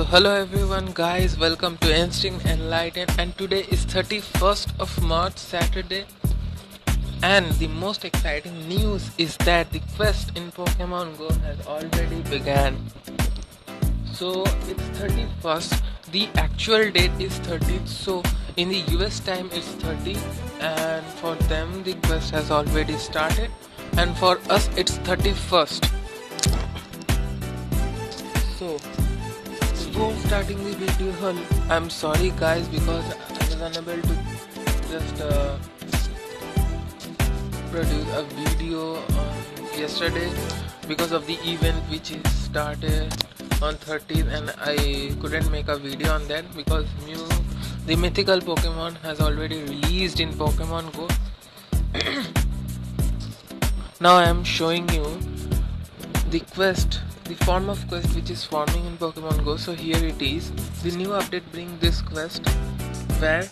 Hello everyone guys, welcome to Instinct Enlighten, and today is 31st of March, Saturday, and the most exciting news is that the quest in Pokemon Go has already begun. So it's 31st, the actual date is 30th, so in the US time it's 30th, and for them the quest has already started, and for us it's 31st. So before starting the video, I'm sorry guys because I was unable to just produce a video yesterday because of the event which is started on 30th, and I couldn't make a video on that because the mythical Pokemon has already released in Pokemon Go. Now I am showing you the quest, the form of quest which is forming in Pokemon Go. So here it is. The new update brings this quest where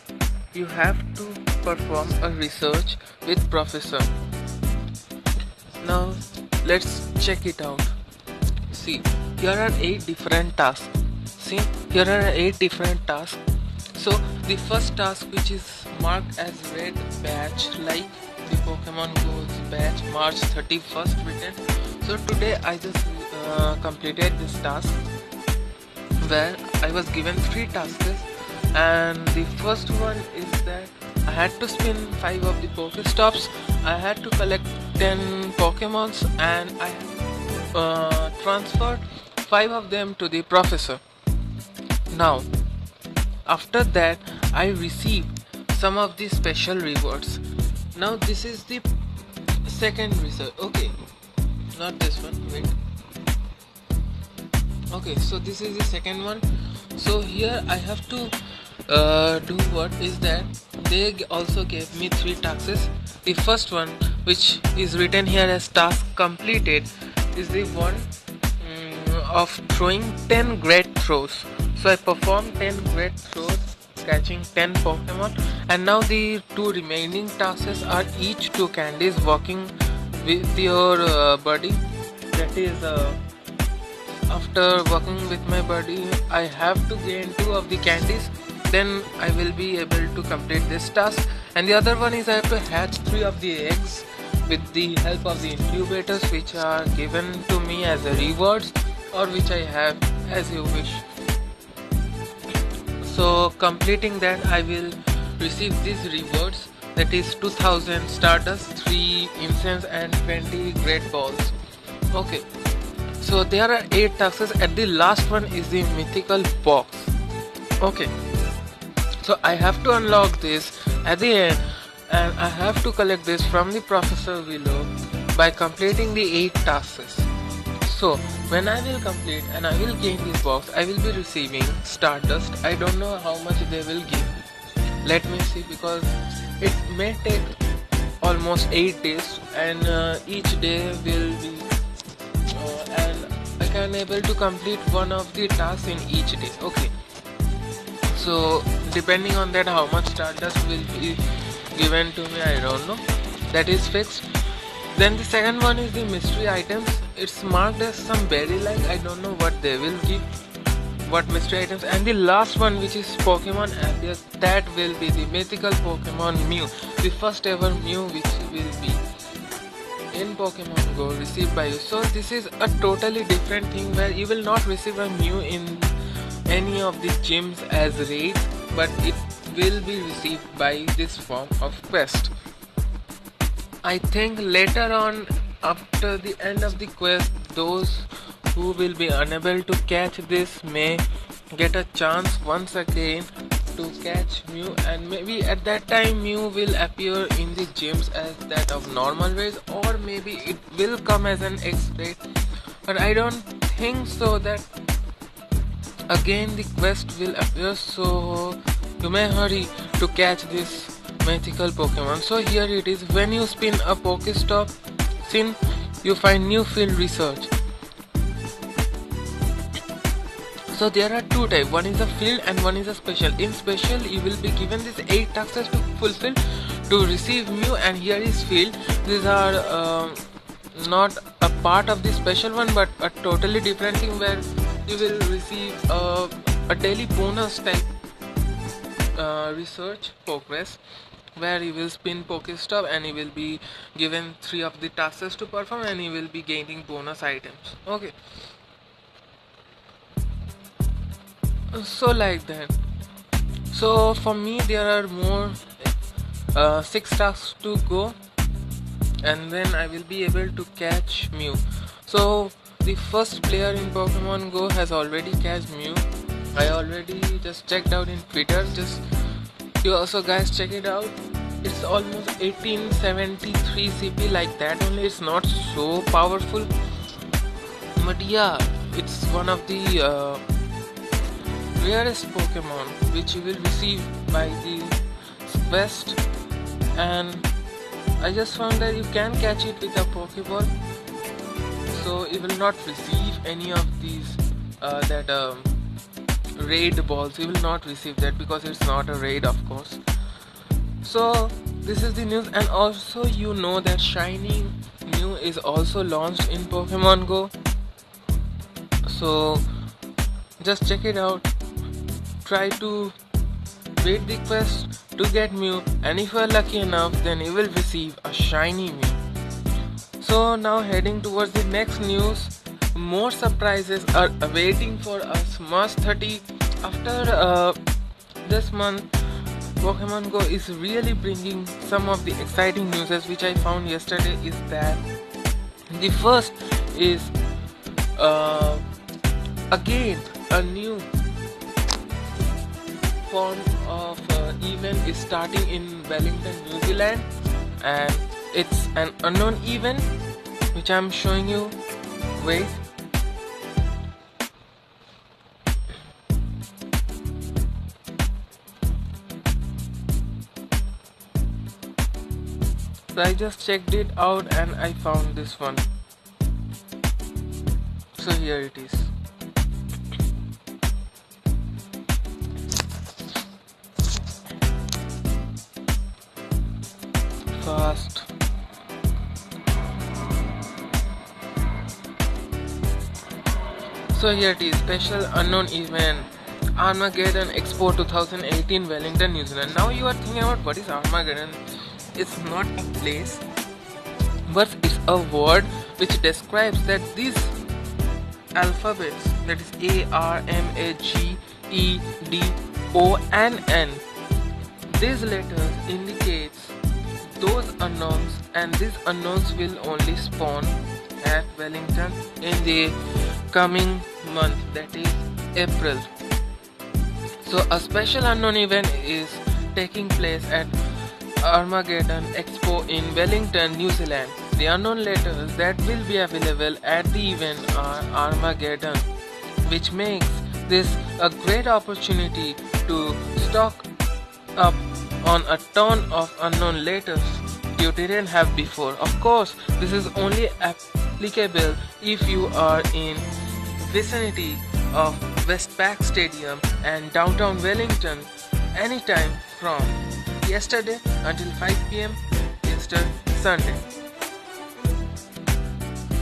you have to perform a research with Professor. Now let's check it out. See, here are 8 different tasks. See, here are 8 different tasks. So the first task, which is marked as red badge, like the Pokemon Go's badge, March 31st written. So today I just completed this task where I was given 3 tasks, and the first one is that I had to spin 5 of the Pokestops, I had to collect 10 Pokemons, and I transferred 5 of them to the Professor. Now after that I received some of the special rewards. Now this is the second research. Okay, not this one, wait. Okay, so this is the second one. So here I have to do what is that they also gave me 3 tasks. The first one, which is written here as task completed, is the one of throwing 10 great throws. So I performed 10 great throws, catching 10 Pokemon, and now the 2 remaining tasks are each 2 candies walking with your buddy. That is after working with my buddy, I have to gain 2 of the candies, then I will be able to complete this task. And the other one is I have to hatch 3 of the eggs with the help of the incubators, which are given to me as a rewards, or which I have as you wish. So completing that, I will receive these rewards, that is 2000 Stardust, 3 Incense, and 20 Great Balls. Okay, so there are 8 tasks, and the last one is the mythical box. Okay, so I have to unlock this at the end, and I have to collect this from the Professor below by completing the 8 tasks. So when I will complete and I will gain this box, I will be receiving Stardust. I don't know how much they will give. Let me see, because it may take almost 8 days, and each day will be and I can able to complete one of the tasks in each day. Okay, so depending on that how much Stardust will be given to me, I don't know, that is fixed. Then the second one is the mystery items. It's marked as some berry like, I don't know what they will give, what mystery items. And the last one, which is Pokemon Alias, that will be the mythical Pokemon Mew, the first ever Mew which will be in Pokemon Go received by you. So this is a totally different thing where you will not receive a Mew in any of the gyms as raid, but it will be received by this form of quest. I think later on, after the end of the quest, those who will be unable to catch this may get a chance once again to catch Mew, and maybe at that time Mew will appear in the gyms as that of normal ways, or maybe it will come as an X-Raid, but I don't think so that again the quest will appear. So you may hurry to catch this mythical Pokemon. So here it is. When you spin a Pokestop, you find new field research. So there are 2 types, one is a field and one is a special. In special you will be given these 8 tasks to fulfill to receive Mew, and here is field. These are not a part of the special one, but a totally different thing where you will receive a daily bonus type research progress, where you will spin Pokestop and you will be given 3 of the tasks to perform and you will be gaining bonus items. Okay, so like that. So for me there are more 6 tasks to go, and then I will be able to catch Mew. So the first player in Pokemon Go has already catched Mew. I already just checked out in Twitter. Just you also guys check it out. It's almost 1873 CP, like that only. It's not so powerful, but yeah, it's one of the rarest Pokemon which you will receive by the quest, and I just found that you can catch it with a Pokeball. So you will not receive any of these raid balls. You will not receive that because it's not a raid, of course. So this is the news, and also you know that Shiny Mew is also launched in Pokemon Go. So just check it out. Try to beat the quest to get Mew, and if you are lucky enough, then you will receive a shiny Mew. So now heading towards the next news. More surprises are awaiting for us. March 30. After this month, Pokemon Go is really bringing some of the exciting news, which I found yesterday. Is that the first is again a new form of event is starting in Wellington, New Zealand, and it's an unknown event which I'm showing you. Wait. So I just checked it out and I found this one. So here it is. Fast. So here it is, special unknown event, Armageddon Expo 2018, Wellington, New Zealand. Now you are thinking about what is Armageddon. It's not a place, but it's a word which describes that these alphabets, that is A, R, M, A, G, E, D, O and N, these letters indicates those unknowns, and these unknowns will only spawn at Wellington in the coming month, that is April. So a special unknown event is taking place at Armageddon Expo in Wellington, New Zealand. The unknown letters that will be available at the event are Armageddon, which makes this a great opportunity to stock up on a ton of unknown letters you didn't have before. Of course, this is only applicable if you are in vicinity of Westpac Stadium and downtown Wellington anytime from yesterday until 5 p.m. Eastern Sunday.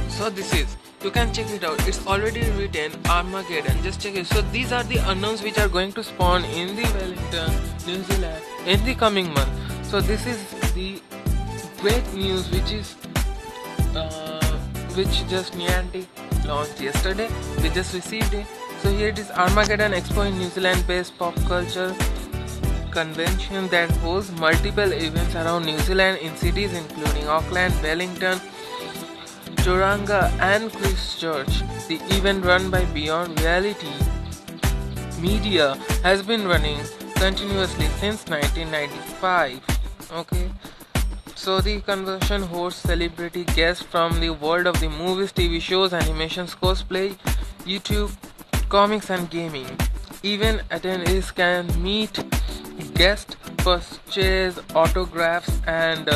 So this is, you can check it out, it's already written Armageddon, just check it. So these are the unknowns which are going to spawn in the Wellington, New Zealand in the coming month. So this is the great news which just Niantic launched yesterday. We just received it. So here it is, Armageddon Expo in New Zealand based pop culture convention that holds multiple events around New Zealand in cities including Auckland, Wellington, Tauranga and Christchurch. The event, run by Beyond Reality Media, has been running continuously since 1995. Okay. So the convention hosts celebrity guests from the world of the movies, TV shows, animations, cosplay, YouTube, comics and gaming. Even attendees can meet guests, purchase autographs and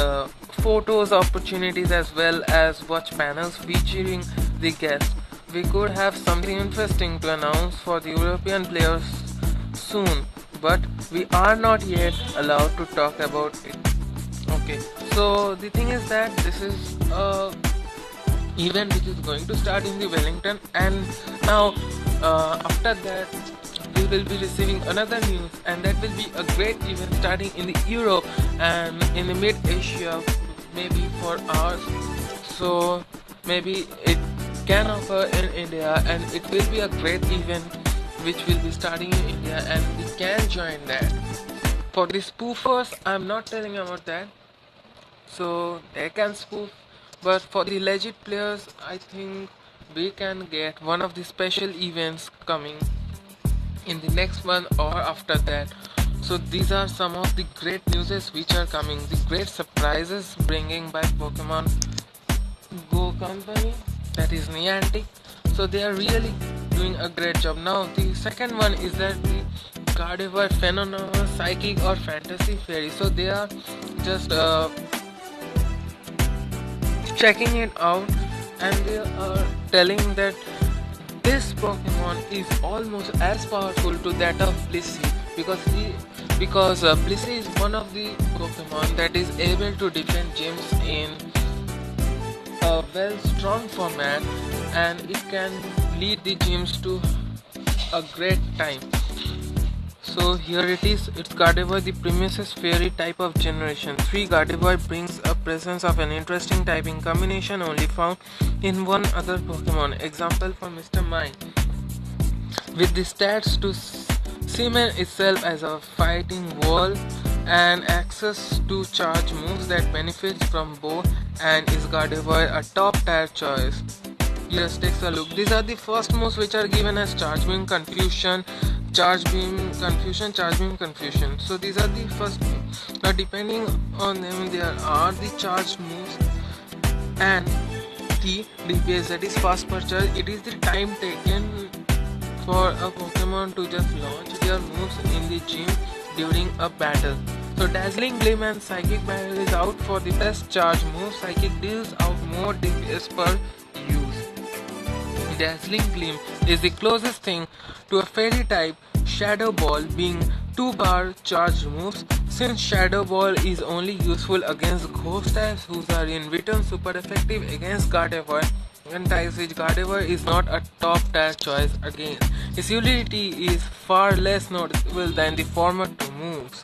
photos opportunities, as well as watch panels featuring the guests. We could have something interesting to announce for the European players soon, but we are not yet allowed to talk about it. Okay, so the thing is that this is a event which is going to start in the Wellington, and now After that, we will be receiving another news, and that will be a great event starting in the Europe and in the mid Asia, maybe for ours. So maybe it can occur in India, and it will be a great event which will be starting in India, and we can join that. For the spoofers, I'm not telling about that, so they can spoof, but for the legit players, I think we can get one of the special events coming in the next one or after that. So these are some of the great newses which are coming, the great surprises bringing by Pokemon Go company, that is Niantic. So they are really doing a great job. Now the second one is that the Gardevoir Phenomenal Psychic or Fantasy Fairy. So they are just checking it out, and they are telling that this Pokemon is almost as powerful to that of Blissey, because Blissey is one of the Pokemon that is able to defend gyms in a well strong format, and it can lead the gyms to a great time. So here it is, it's Gardevoir, the Primus Fairy type of generation 3. Gardevoir brings a presence of an interesting typing combination only found in one other Pokemon. Example for Mr. Mime. With the stats to cement itself as a fighting wall and access to charge moves that benefits from both, and is Gardevoir a top tier choice? Yes, takes a look. These are the first moves which are given as Charge Beam, Confusion, Charge Beam, Confusion, Charge Beam, Confusion. So these are the first moves. Now depending on them, there are the charged moves and the DPS, that is fast per charge. It is the time taken for a Pokemon to just launch their moves in the gym during a battle. So Dazzling Gleam and Psychic Barrier is out for the best charge move. Psychic deals out more DPS per use. Dazzling Gleam is the closest thing to a fairy type, Shadow Ball being 2-bar charged moves. Since Shadow Ball is only useful against ghost types, whose are in return super effective against Gardevoir and types which Gardevoir is not a top tier choice against. Its utility is far less noticeable than the former two moves.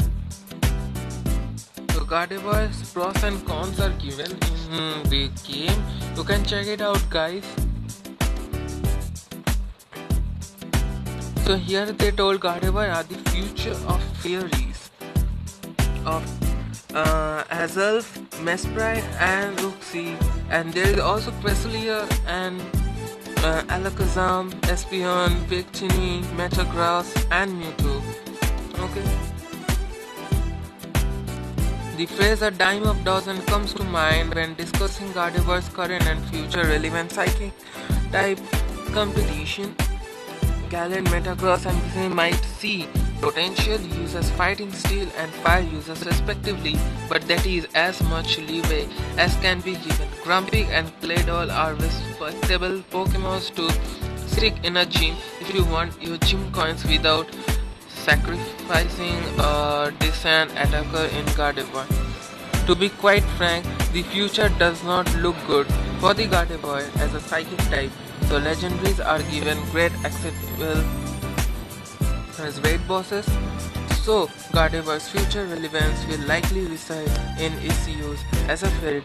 So Gardevoir's pros and cons are given in the game. You can check it out, guys. So here they told Gardevoir are the future of fairies, of Azelf, Mesprite and Luxie, and there is also Cresselia and Alakazam, Espeon, Victini, Metagross and Mewtwo. Okay. The phrase a dime a dozen comes to mind when discussing Gardevoir's current and future relevant psychic type competition. Gallant, Metagross and Victini might see potential users fighting steel and fire users respectively, but that is as much leeway as can be given. Grumpig and Claydol are respectable Pokemons to stick in a gym if you want your gym coins without sacrificing a decent attacker in Gardevoir. To be quite frank, the future does not look good for the Gardevoir as a psychic type, so legendaries are given great acceptable as raid bosses. So Gardevoir's future relevance will likely reside in its use as a fairy